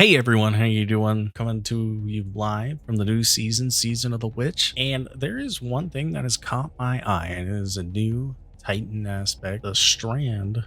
Hey everyone, how you doing? Coming to you live from the new season of the Witch. And there is one thing that has caught my eye, and it is a new Titan aspect, the Strand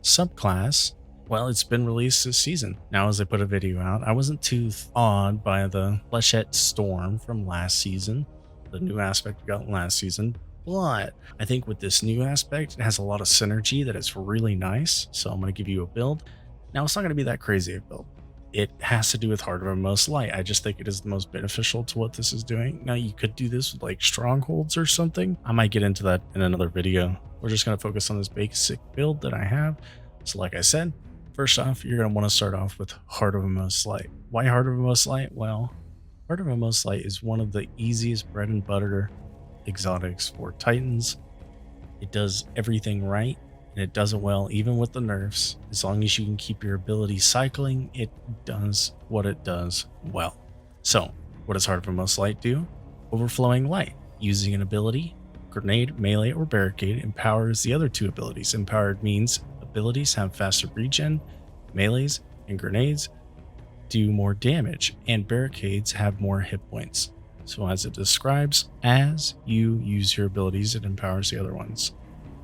subclass. Well, it's been released this season. Now, as I put a video out, I wasn't too awed by the Flechette Storm from last season, the new aspect we got last season. But I think with this new aspect, it has a lot of synergy that is really nice. So I'm going to give you a build. Now, it's not going to be that crazy a build. It has to do with Heart of Most Light. I just think it is the most beneficial to what this is doing. Now, you could do this with like strongholds or something. I might get into that in another video. We're just going to focus on this basic build that I have. So like I said, first off, you're going to want to start off with Heart of Most Light. Why Heart of Most Light? Well, Heart of Most Light is one of the easiest bread and butter exotics for Titans. It does everything right, and it does it well even with the nerfs. As long as you can keep your ability cycling, it does what it does well. So what does Heart of Most Light do? Overflowing Light. Using an ability, Grenade, Melee, or Barricade empowers the other two abilities. Empowered means abilities have faster regen, melees and grenades do more damage, and barricades have more hit points. So as it describes, as you use your abilities, it empowers the other ones.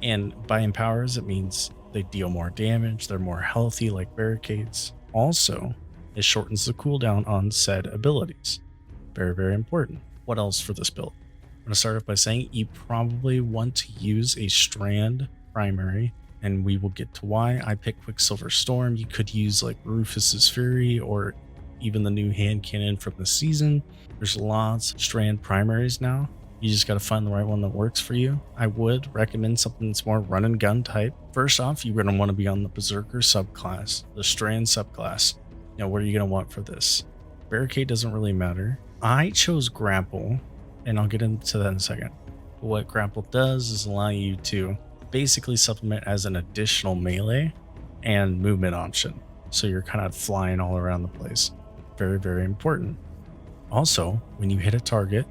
And by empowers, it means they deal more damage, they're more healthy like barricades. Also, it shortens the cooldown on said abilities. Very, very important. What else for this build? I'm going to start off by saying you probably want to use a Strand primary, and we will get to why. I picked Quicksilver Storm. You could use like Rufus's Fury or even the new hand cannon from the season. There's lots of Strand primaries now. You just got to find the right one that works for you. I would recommend something that's more run and gun type. First off, you're going to want to be on the Berserker subclass, the Strand subclass. Now, what are you going to want for this? Barricade doesn't really matter. I chose Grapple, and I'll get into that in a second. But what Grapple does is allow you to basically supplement as an additional melee and movement option. So you're kind of flying all around the place. Very, very important. Also, when you hit a target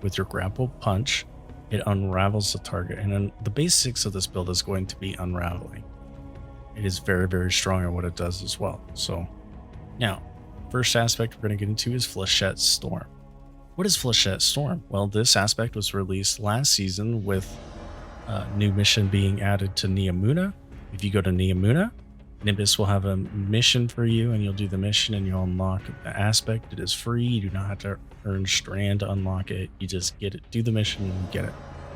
with your grapple punch, it unravels the target. And then the basics of this build is going to be unraveling. It is very, very strong at what it does as well. So now, first aspect we're going to get into is Flechette Storm. What is Flechette Storm? Well, this aspect was released last season with new mission being added to Neomuna. If you go to Neomuna, Nimbus will have a mission for you, and you'll do the mission and you'll unlock the aspect. It is free. You do not have to earn Strand to unlock it. You just get it, do the mission, and you get it.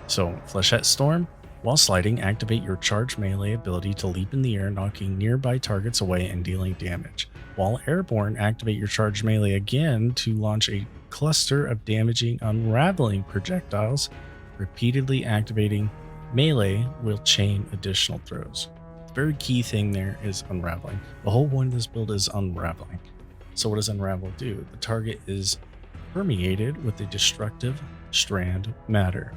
So Flechette Storm, while sliding, activate your charge melee ability to leap in the air, knocking nearby targets away and dealing damage. While airborne, activate your charge melee again to launch a cluster of damaging unraveling projectiles. Repeatedly activating melee will chain additional throws. The very key thing there is unraveling. The whole point of this build is unraveling. So what does unravel do? The target is permeated with a destructive strand matter.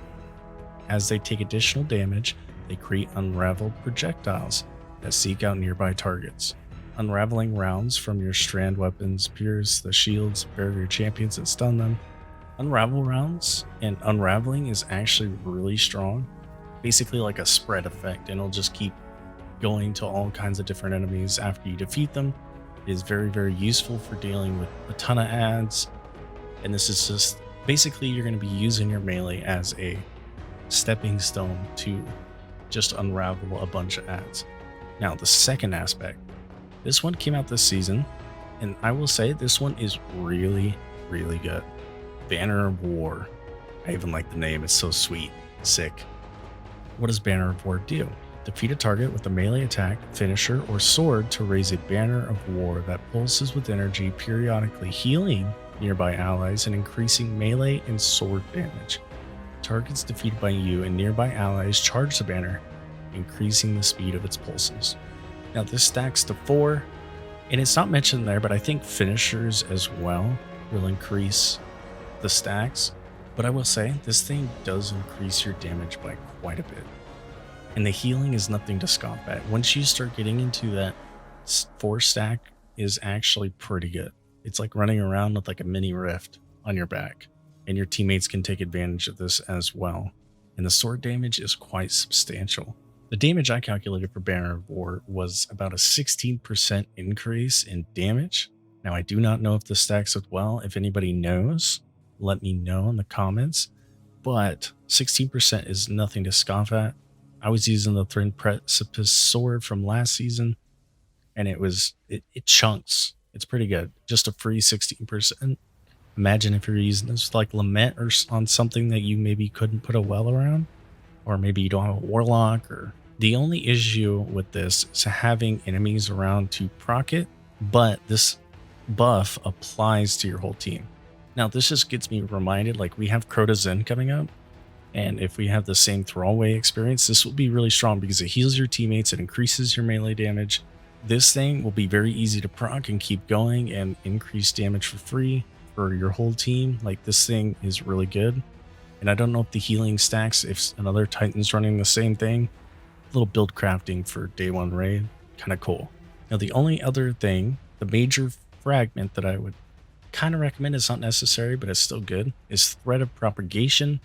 As they take additional damage, they create unraveled projectiles that seek out nearby targets. Unraveling rounds from your strand weapons pierce the shields of barrier champions and stun them. Unravel rounds and unraveling is actually really strong. Basically like a spread effect, and it'll just keep going to all kinds of different enemies after you defeat them. It is very, very useful for dealing with a ton of adds. And this is just basically you're going to be using your melee as a stepping stone to just unravel a bunch of adds. Now, the second aspect. This one came out this season, and I will say this one is really, really good. Banner of War. I even like the name, it's so sweet. Sick. What does Banner of War do? Defeat a target with a melee attack, finisher, or sword to raise a Banner of War that pulses with energy, periodically healing nearby allies and increasing melee and sword damage. Targets defeated by you and nearby allies charge the banner, increasing the speed of its pulses. Now this stacks to 4, and it's not mentioned there, but I think finishers as well will increase the stacks. But I will say, this thing does increase your damage by quite a bit. And the healing is nothing to scoff at. Once you start getting into that 4 stack is actually pretty good. It's like running around with like a mini rift on your back, and your teammates can take advantage of this as well. And the sword damage is quite substantial. The damage I calculated for Banner of War was about a 16% increase in damage, Now, I do not know if this stacks up well. If anybody knows, let me know in the comments. But 16% is nothing to scoff at. I was using the Thrin Precipice sword from last season, and it chunks. It's pretty good. Just a free 16%. Imagine if you're using this like Lament or on something that you maybe couldn't put a well around, or maybe you don't have a warlock. Or the only issue with this is having enemies around to proc it, but this buff applies to your whole team. Now, this just gets me reminded, like, we have Crota Zen coming up, and if we have the same throwaway experience, this will be really strong because it heals your teammates, it increases your melee damage. This thing will be very easy to proc and keep going and increase damage for free for your whole team. Like, this thing is really good. And I don't know if the healing stacks, if another Titan's running the same thing. A little build crafting for day one raid, kind of cool. Now, the only other thing, the major fragment that I would kind of recommend, is not necessary, but it's still good, is Thread of Propagation.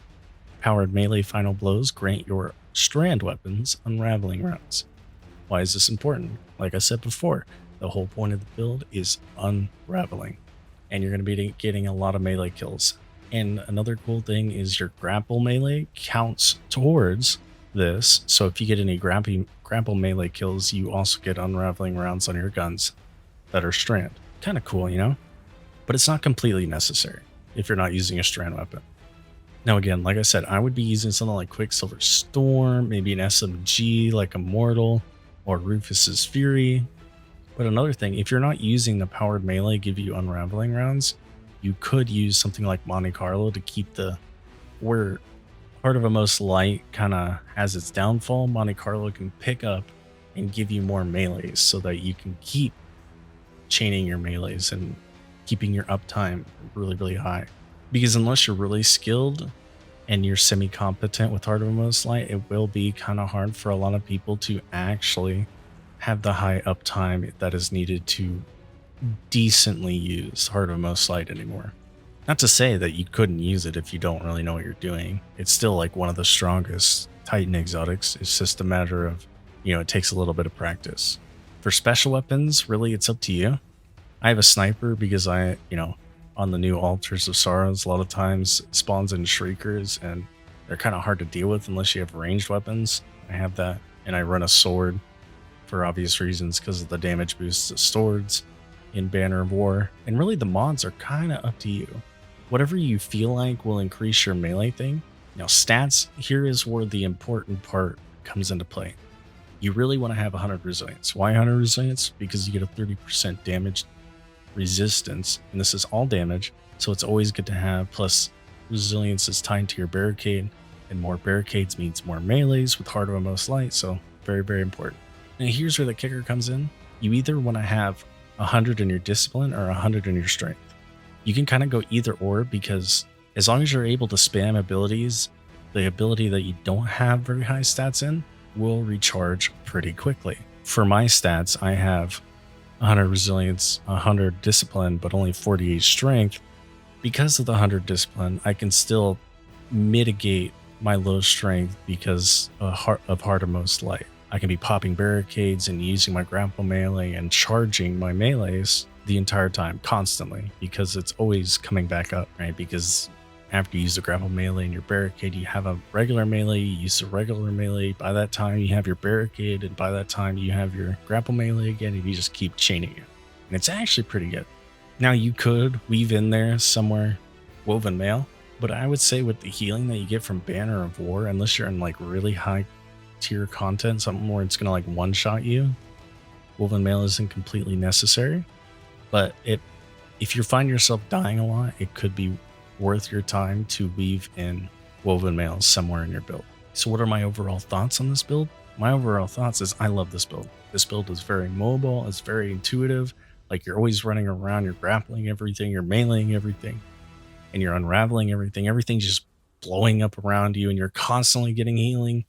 Powered melee final blows grant your Strand weapons unraveling rounds. Why is this important? Like I said before, the whole point of the build is unraveling, and you're going to be getting a lot of melee kills. And another cool thing is your grapple melee counts towards this. So if you get any grapple melee kills, you also get unraveling rounds on your guns that are Strand. Kind of cool, you know? But it's not completely necessary if you're not using a Strand weapon. Now, again, like I said, I would be using something like Quicksilver Storm, maybe an SMG like Immortal or Rufus's Fury. But another thing, if you're not using the powered melee give you unraveling rounds, you could use something like Monte Carlo to keep where Heart of a Most Light kind of has its downfall. Monte Carlo can pick up and give you more melees so that you can keep chaining your melees and keeping your uptime really, really high. Because unless you're really skilled and you're semi-competent with Heart of a Most Light, it will be kind of hard for a lot of people to actually have the high uptime that is needed to decently use Heart of a Most Light anymore. Not to say that you couldn't use it if you don't really know what you're doing. It's still like one of the strongest Titan exotics. It's just a matter of, it takes a little bit of practice. For special weapons, really, it's up to you. I have a sniper because on the new Altars of Sorrows, a lot of times it spawns in Shriekers, and they're kind of hard to deal with unless you have ranged weapons. I have that, and I run a sword for obvious reasons because of the damage boosts of swords in Banner of War. And really, the mods are kind of up to you. Whatever you feel like will increase your melee thing. Now, stats, here is where the important part comes into play. You really want to have 100 resilience. Why 100 resilience? Because you get a 30% damage resistance, and this is all damage, so it's always good to have. Plus, resilience is tied to your barricade, and more barricades means more melees with Heart of a Most Light, so very, very important. And here's where the kicker comes in. You either want to have 100 in your discipline or 100 in your strength. You can kind of go either or, because as long as you're able to spam abilities, the ability that you don't have very high stats in will recharge pretty quickly. For my stats, I have 100 resilience, 100 discipline, but only 48 strength. Because of the 100 discipline, I can still mitigate my low strength because of Heart of Most Light. I can be popping barricades and using my grapple melee and charging my melees the entire time, constantly, because it's always coming back up, right? Because after you use the grapple melee and your barricade, you have a regular melee, you use the regular melee, by that time you have your barricade, and by that time you have your grapple melee again, and you just keep chaining it. And it's actually pretty good. Now, you could weave in there somewhere Woven Mail, but I would say with the healing that you get from Banner of War, unless you're in like really high tier content, something where it's gonna like one-shot you, Woven Mail isn't completely necessary. But if you find yourself dying a lot, it could be worth your time to weave in Woven Mail somewhere in your build. So what are my overall thoughts on this build? My overall thoughts is I love this build. This build is very mobile, it's very intuitive. Like, you're always running around, you're grappling everything, you're meleeing everything, and you're unraveling everything. Everything's just blowing up around you, and you're constantly getting healing.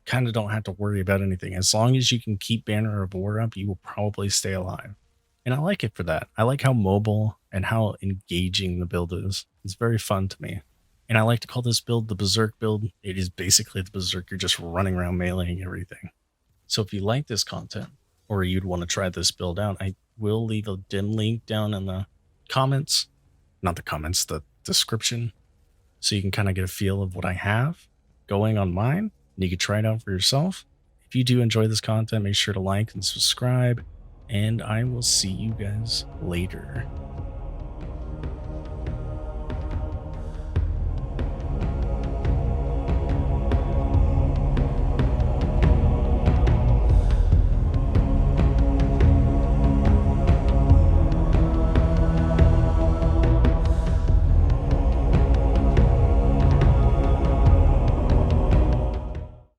Kind of don't have to worry about anything. As long as you can keep Banner of War up, you will probably stay alive. And I like it for that. I like how mobile and how engaging the build is. It's very fun to me. And I like to call this build the Berserk build. It is basically the Berserk. You're just running around meleeing everything. So if you like this content, or you'd want to try this build out, I will leave a dim link down in the comments, not the comments, the description, so you can kind of get a feel of what I have going on mine, and you can try it out for yourself. If you do enjoy this content, make sure to like and subscribe, and I will see you guys later.